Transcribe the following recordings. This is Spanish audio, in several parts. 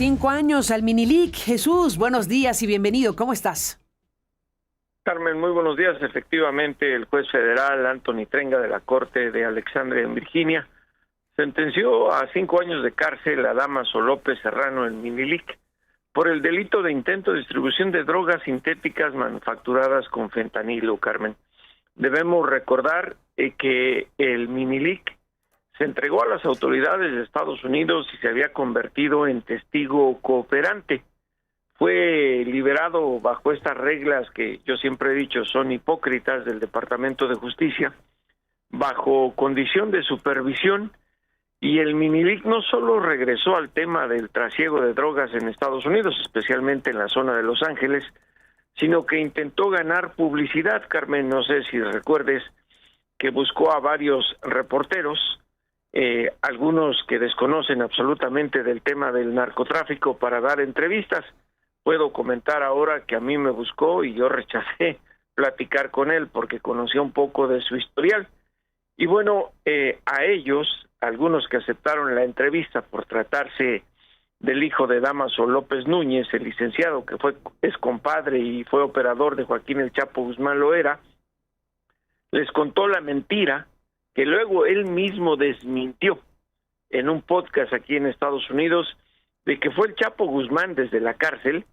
5 años al Minilic. Jesús, buenos días y bienvenido. ¿Cómo estás? Carmen, muy buenos días. Efectivamente, el juez federal Anthony Trenga de la Corte de Alexandria en Virginia sentenció a 5 años de cárcel a Dámaso López Serrano en Minilic por el delito de intento de distribución de drogas sintéticas manufacturadas con fentanilo, Carmen. Debemos recordar que el Minilic se entregó a las autoridades de Estados Unidos y se había convertido en testigo cooperante. Fue liberado bajo estas reglas que yo siempre he dicho son hipócritas del Departamento de Justicia, bajo condición de supervisión, y el Minilic no solo regresó al tema del trasiego de drogas en Estados Unidos, especialmente en la zona de Los Ángeles, sino que intentó ganar publicidad, Carmen. No sé si recuerdes que buscó a varios reporteros, algunos que desconocen absolutamente del tema del narcotráfico, para dar entrevistas. Puedo comentar ahora que a mí me buscó y yo rechacé platicar con él porque conocía un poco de su historial. Y bueno, a ellos, algunos que aceptaron la entrevista por tratarse del hijo de Dámaso López Núñez, el licenciado que es compadre y fue operador de Joaquín El Chapo Guzmán Loera, les contó la mentira que luego él mismo desmintió en un podcast aquí en Estados Unidos, de que fue el Chapo Guzmán desde la cárcel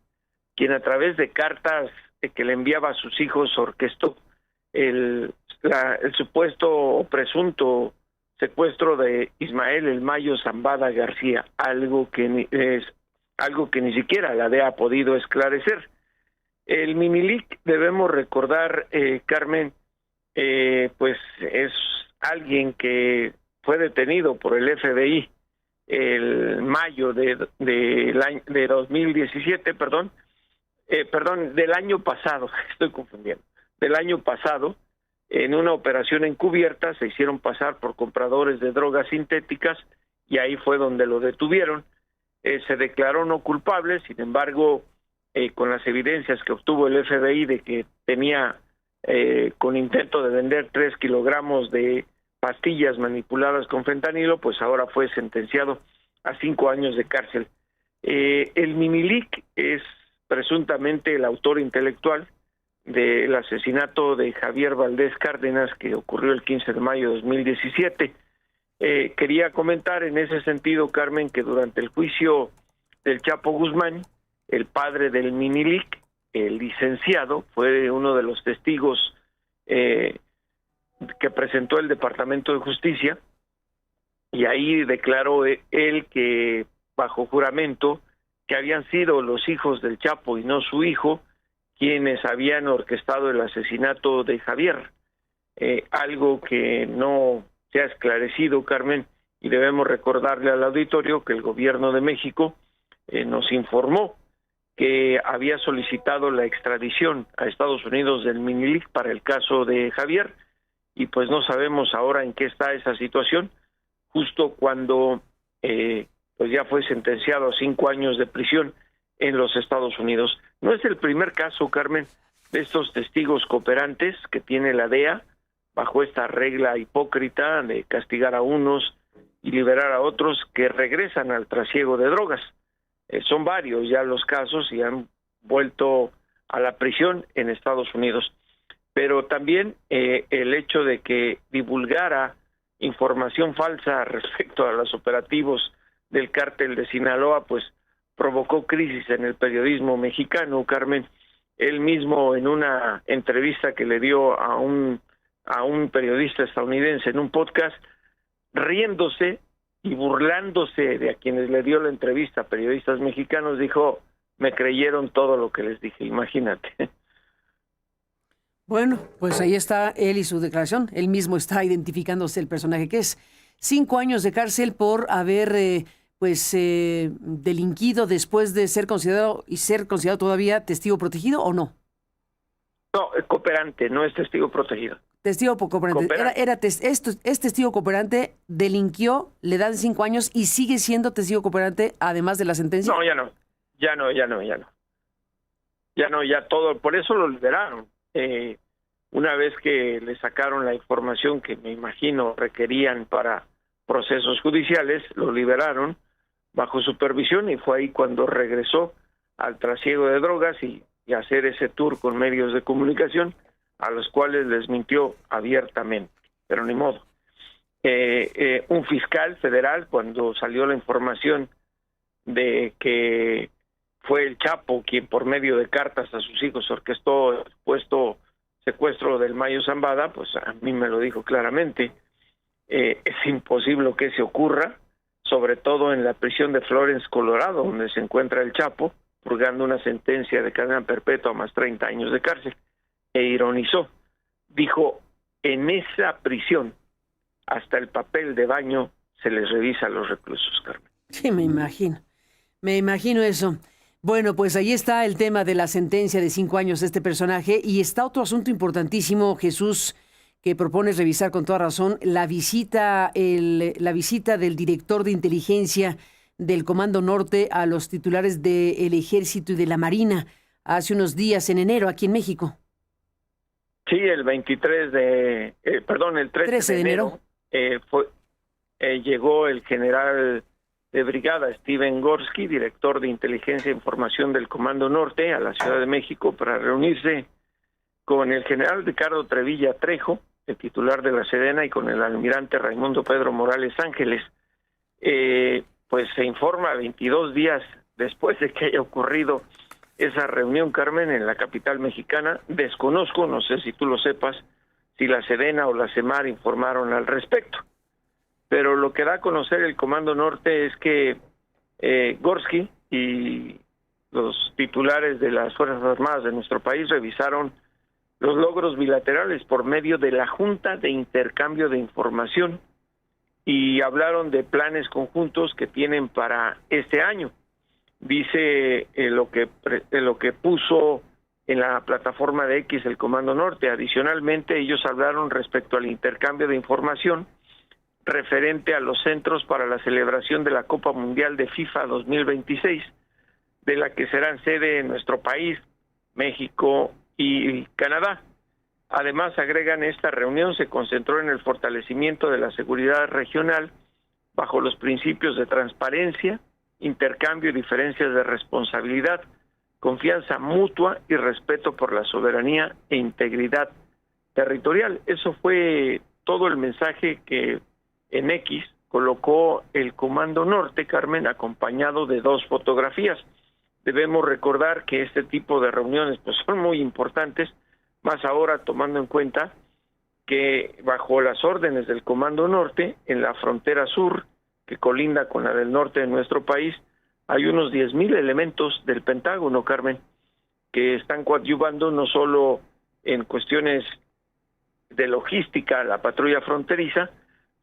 quien a través de cartas que le enviaba a sus hijos orquestó el supuesto o presunto secuestro de Ismael El Mayo Zambada García, algo que ni siquiera la DEA ha podido esclarecer. El Minilic, debemos recordar, Carmen, pues es alguien que fue detenido por el FBI el mayo de 2017, del año pasado, estoy confundiendo, del año pasado, en una operación encubierta. Se hicieron pasar por compradores de drogas sintéticas y ahí fue donde lo detuvieron. Se declaró no culpable, sin embargo, con las evidencias que obtuvo el FBI de que tenía con intento de vender 3 kilogramos de pastillas manipuladas con fentanilo, pues ahora fue sentenciado a 5 años de cárcel. El Minilic es presuntamente el autor intelectual del asesinato de Javier Valdés Cárdenas, que ocurrió el 15 de mayo de 2017. Quería comentar en ese sentido, Carmen, que durante el juicio del Chapo Guzmán, el padre del Minilic, el licenciado, fue uno de los testigos que presentó el Departamento de Justicia, y ahí declaró él que bajo juramento que habían sido los hijos del Chapo y no su hijo quienes habían orquestado el asesinato de Javier, algo que no se ha esclarecido, Carmen, y debemos recordarle al auditorio que el gobierno de México nos informó que había solicitado la extradición a Estados Unidos del Minilic para el caso de Javier, y pues no sabemos ahora en qué está esa situación, justo cuando pues ya fue sentenciado a 5 años de prisión en los Estados Unidos. No es el primer caso, Carmen, de estos testigos cooperantes que tiene la DEA bajo esta regla hipócrita de castigar a unos y liberar a otros que regresan al trasiego de drogas. Son varios ya los casos y han vuelto a la prisión en Estados Unidos. Pero también el hecho de que divulgara información falsa respecto a los operativos del cártel de Sinaloa, pues provocó crisis en el periodismo mexicano, Carmen. Él mismo, en una entrevista que le dio a un periodista estadounidense en un podcast, riéndose y burlándose de a quienes le dio la entrevista, periodistas mexicanos, dijo: me creyeron todo lo que les dije. Imagínate. Bueno, pues ahí está él y su declaración. Él mismo está identificándose el personaje que es. 5 años de cárcel por haber delinquido después de ser considerado todavía testigo protegido, ¿o no? No, cooperante, no es testigo protegido. Testigo cooperante. Es testigo cooperante, delinquió, le dan 5 años y sigue siendo testigo cooperante además de la sentencia. No, ya todo, por eso lo liberaron. Una vez que le sacaron la información que me imagino requerían para procesos judiciales, lo liberaron bajo supervisión, y fue ahí cuando regresó al trasiego de drogas y hacer ese tour con medios de comunicación, a los cuales les mintió abiertamente, pero ni modo. Un fiscal federal, cuando salió la información de que fue el Chapo quien por medio de cartas a sus hijos orquestó el supuesto secuestro del Mayo Zambada, pues a mí me lo dijo claramente. Es imposible que se ocurra, sobre todo en la prisión de Florence, Colorado, donde se encuentra el Chapo, purgando una sentencia de cadena perpetua más 30 años de cárcel, e ironizó, dijo, en esa prisión hasta el papel de baño se les revisa a los reclusos, Carmen. Sí, me imagino eso. Bueno, pues ahí está el tema de la sentencia de 5 años de este personaje, y está otro asunto importantísimo, Jesús, que propones revisar con toda razón, la visita del director de inteligencia del Comando Norte a los titulares del Ejército y de la Marina hace unos días, en enero, aquí en México. Sí, el 13 de enero llegó el general de brigada Steven Gorsky, director de inteligencia e información del Comando Norte, a la Ciudad de México para reunirse con el general Ricardo Trevilla Trejo, el titular de la Sedena, y con el almirante Raimundo Pedro Morales Ángeles. Pues se informa 22 días después de que haya ocurrido esa reunión, Carmen, en la capital mexicana. Desconozco, no sé si tú lo sepas, si la Sedena o la Semar informaron al respecto. Pero lo que da a conocer el Comando Norte es que Gorsky y los titulares de las Fuerzas Armadas de nuestro país revisaron los logros bilaterales por medio de la Junta de Intercambio de Información y hablaron de planes conjuntos que tienen para este año. Dice lo que puso en la plataforma de X el Comando Norte. Adicionalmente, ellos hablaron respecto al intercambio de información referente a los centros para la celebración de la Copa Mundial de FIFA 2026, de la que serán sede en nuestro país, México y Canadá. Además, agregan, esta reunión se concentró en el fortalecimiento de la seguridad regional bajo los principios de transparencia, intercambio y diferencias de responsabilidad, confianza mutua y respeto por la soberanía e integridad territorial. Eso fue todo el mensaje que en X colocó el Comando Norte, Carmen, acompañado de 2 fotografías. Debemos recordar que este tipo de reuniones pues son muy importantes, más ahora tomando en cuenta que bajo las órdenes del Comando Norte, en la frontera sur, que colinda con la del norte de nuestro país, hay unos 10,000 elementos del Pentágono, Carmen, que están coadyuvando no solo en cuestiones de logística la patrulla fronteriza,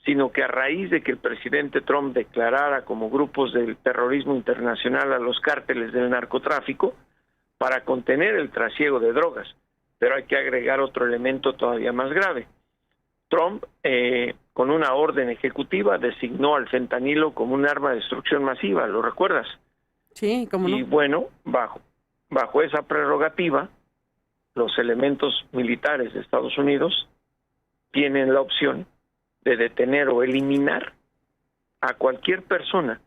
sino que a raíz de que el presidente Trump declarara como grupos del terrorismo internacional a los cárteles del narcotráfico para contener el trasiego de drogas. Pero hay que agregar otro elemento todavía más grave. Trump, con una orden ejecutiva, designó al fentanilo como un arma de destrucción masiva, ¿lo recuerdas? Sí, cómo no. Y bueno, bajo esa prerrogativa, los elementos militares de Estados Unidos tienen la opción de detener o eliminar a cualquier persona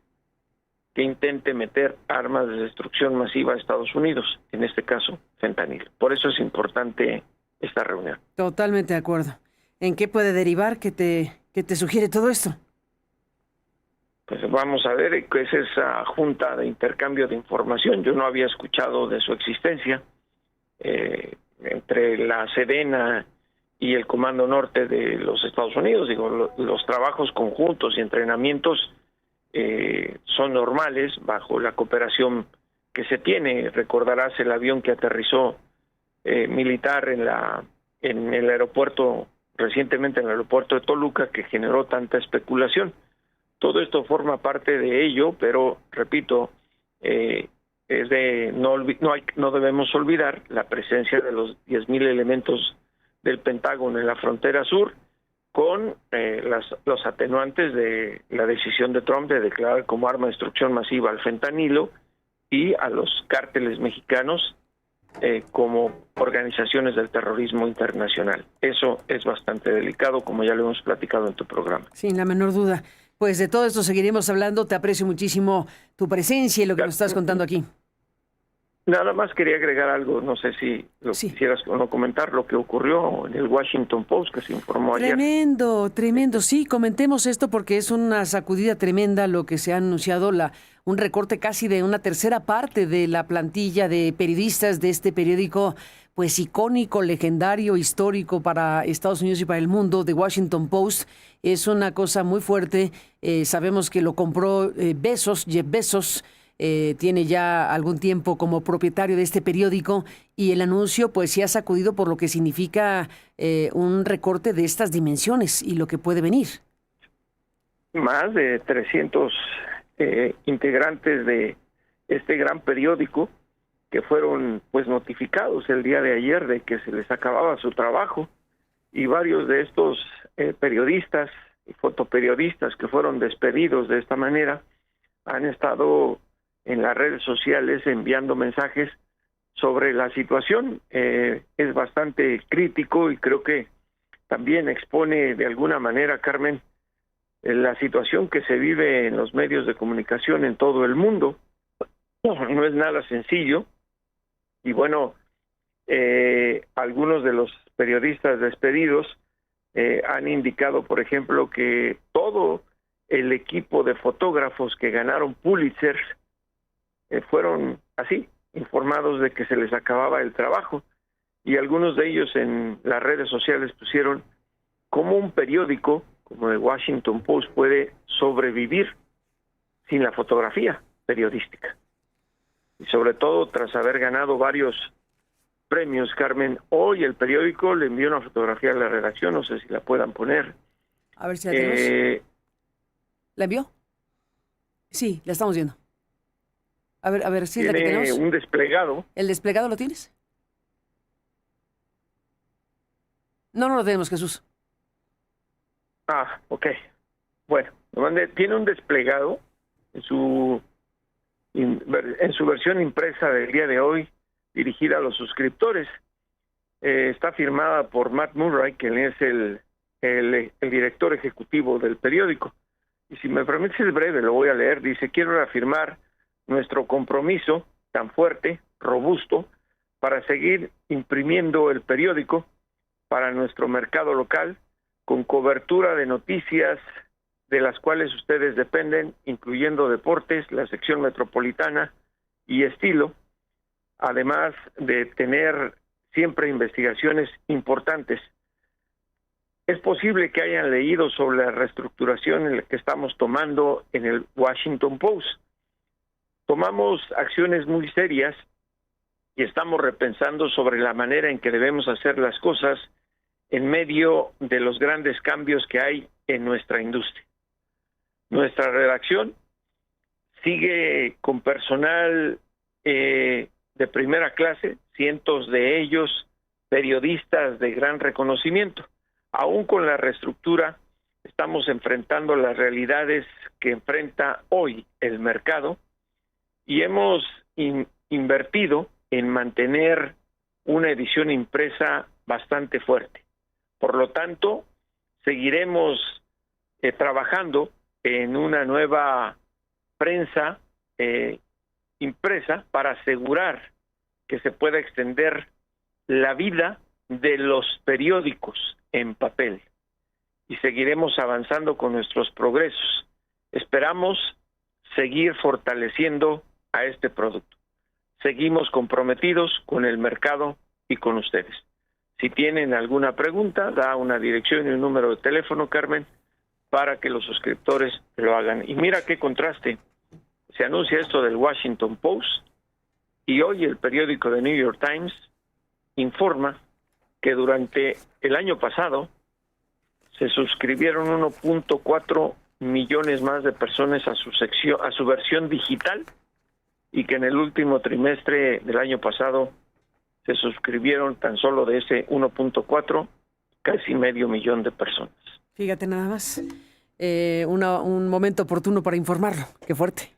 que intente meter armas de destrucción masiva a Estados Unidos, en este caso, fentanilo. Por eso es importante esta reunión. Totalmente de acuerdo. ¿En qué puede derivar? ¿Qué te sugiere todo esto? Pues vamos a ver qué es esa Junta de Intercambio de Información. Yo no había escuchado de su existencia. Entre la Sedena y el Comando Norte de los Estados Unidos, digo, los trabajos conjuntos y entrenamientos son normales bajo la cooperación que se tiene. Recordarás el avión que aterrizó militar en el aeropuerto, recientemente en el aeropuerto de Toluca, que generó tanta especulación. Todo esto forma parte de ello, pero repito, no debemos olvidar la presencia de los 10,000 elementos del Pentágono en la frontera sur, con los atenuantes de la decisión de Trump de declarar como arma de destrucción masiva al fentanilo y a los cárteles mexicanos como organizaciones del terrorismo internacional. Eso es bastante delicado, como ya lo hemos platicado en tu programa. Sin la menor duda. Pues de todo esto seguiremos hablando. Te aprecio muchísimo tu presencia y lo que nos estás contando aquí. Nada más quería agregar algo, no sé si lo quisieras o no comentar, lo que ocurrió en el Washington Post, que se informó ayer. Tremendo. Sí, comentemos esto porque es una sacudida tremenda lo que se ha anunciado, un recorte casi de una tercera parte de la plantilla de periodistas de este periódico, pues icónico, legendario, histórico para Estados Unidos y para el mundo, The Washington Post. Es una cosa muy fuerte. Sabemos que lo compró Jeff Bezos. Tiene ya algún tiempo como propietario de este periódico y el anuncio pues sí ha sacudido por lo que significa un recorte de estas dimensiones y lo que puede venir. Más de 300 integrantes de este gran periódico que fueron pues notificados el día de ayer de que se les acababa su trabajo, y varios de estos periodistas y fotoperiodistas que fueron despedidos de esta manera han estado en las redes sociales enviando mensajes sobre la situación. Es bastante crítico y creo que también expone de alguna manera, Carmen, la situación que se vive en los medios de comunicación en todo el mundo. No es nada sencillo y bueno, algunos de los periodistas despedidos han indicado, por ejemplo, que todo el equipo de fotógrafos que ganaron Pulitzer fueron así informados de que se les acababa el trabajo, y algunos de ellos en las redes sociales pusieron cómo un periódico como el Washington Post puede sobrevivir sin la fotografía periodística, y sobre todo tras haber ganado varios premios. Carmen, hoy el periódico le envió una fotografía a la redacción, no sé si la puedan poner. A ver si la tenemos. ¿La envió? Sí, la estamos viendo. A ver, sí, la que tenemos. Un desplegado. ¿El desplegado lo tienes? No lo tenemos, Jesús. Ah, ok. Bueno, tiene un desplegado en su versión impresa del día de hoy, dirigida a los suscriptores. Está firmada por Matt Murray, quien es el director ejecutivo del periódico. Y si me permites breve, lo voy a leer. Dice: quiero reafirmar nuestro compromiso tan fuerte, robusto, para seguir imprimiendo el periódico para nuestro mercado local, con cobertura de noticias de las cuales ustedes dependen, incluyendo deportes, la sección metropolitana y estilo, además de tener siempre investigaciones importantes. Es posible que hayan leído sobre la reestructuración que estamos tomando en el Washington Post. Tomamos acciones muy serias y estamos repensando sobre la manera en que debemos hacer las cosas en medio de los grandes cambios que hay en nuestra industria. Nuestra redacción sigue con personal de primera clase, cientos de ellos periodistas de gran reconocimiento. Aún con la reestructura, estamos enfrentando las realidades que enfrenta hoy el mercado, y hemos invertido en mantener una edición impresa bastante fuerte. Por lo tanto, seguiremos trabajando en una nueva prensa impresa para asegurar que se pueda extender la vida de los periódicos en papel, y seguiremos avanzando con nuestros progresos. Esperamos seguir fortaleciendo a este producto. Seguimos comprometidos con el mercado y con ustedes. Si tienen alguna pregunta, da una dirección y un número de teléfono, Carmen, para que los suscriptores lo hagan. Y mira qué contraste. Se anuncia esto del Washington Post y hoy el periódico The New York Times informa que durante el año pasado se suscribieron 1.4 millones más de personas a su versión digital, y que en el último trimestre del año pasado se suscribieron tan solo de ese 1.4 casi medio millón de personas. Fíjate nada más. Un momento oportuno para informarlo. Qué fuerte.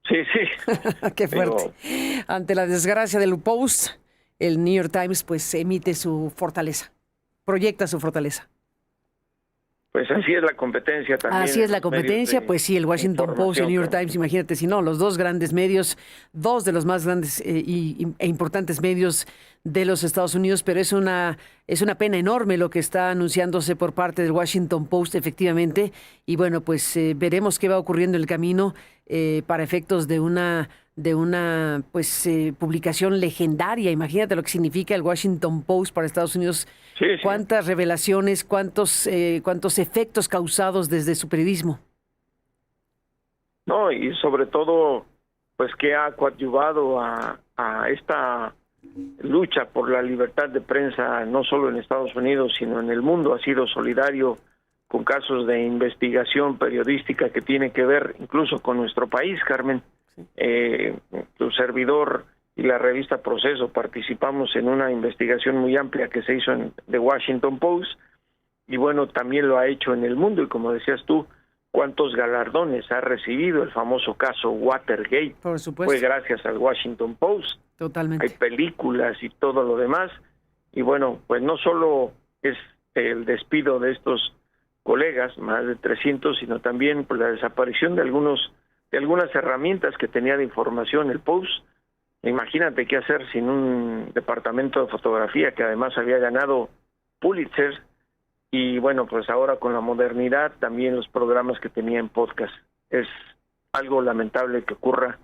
Sí. Qué fuerte. Pero ante la desgracia del Post, el New York Times pues emite su fortaleza, proyecta su fortaleza. Pues así es la competencia también. Así es la competencia, pues sí, el Washington Post y el New York Times, imagínate, si no, los dos grandes medios, dos de los más grandes e importantes medios de los Estados Unidos, pero es una pena enorme lo que está anunciándose por parte del Washington Post, efectivamente, y bueno, pues veremos qué va ocurriendo en el camino para efectos de una publicación legendaria. Imagínate lo que significa el Washington Post para Estados Unidos. Sí. Cuántas revelaciones, cuántos efectos causados desde su periodismo. No, y sobre todo, pues que ha coadyuvado a esta lucha por la libertad de prensa, no solo en Estados Unidos, sino en el mundo. Ha sido solidario con casos de investigación periodística que tiene que ver incluso con nuestro país, Carmen. Tu servidor y la revista Proceso participamos en una investigación muy amplia que se hizo en The Washington Post, y bueno, también lo ha hecho en el mundo, y como decías tú, cuántos galardones ha recibido el famoso caso Watergate. Por supuesto. Fue gracias al Washington Post. Totalmente. Hay películas y todo lo demás, y bueno, pues no solo es el despido de estos colegas, más de 300, sino también pues la desaparición de algunas herramientas que tenía de información el Post. Imagínate qué hacer sin un departamento de fotografía que además había ganado Pulitzer, y bueno, pues ahora con la modernidad también los programas que tenía en podcast. Es algo lamentable que ocurra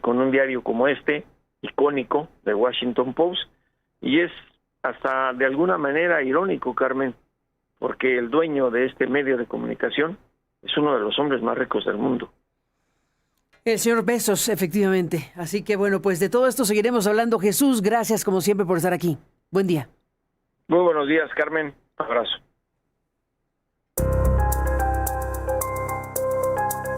con un diario como este, icónico, de Washington Post, y es hasta de alguna manera irónico, Carmen, porque el dueño de este medio de comunicación es uno de los hombres más ricos del mundo. El señor Bezos, efectivamente. Así que bueno, pues de todo esto seguiremos hablando. Jesús, gracias como siempre por estar aquí. Buen día. Muy buenos días, Carmen. Abrazo.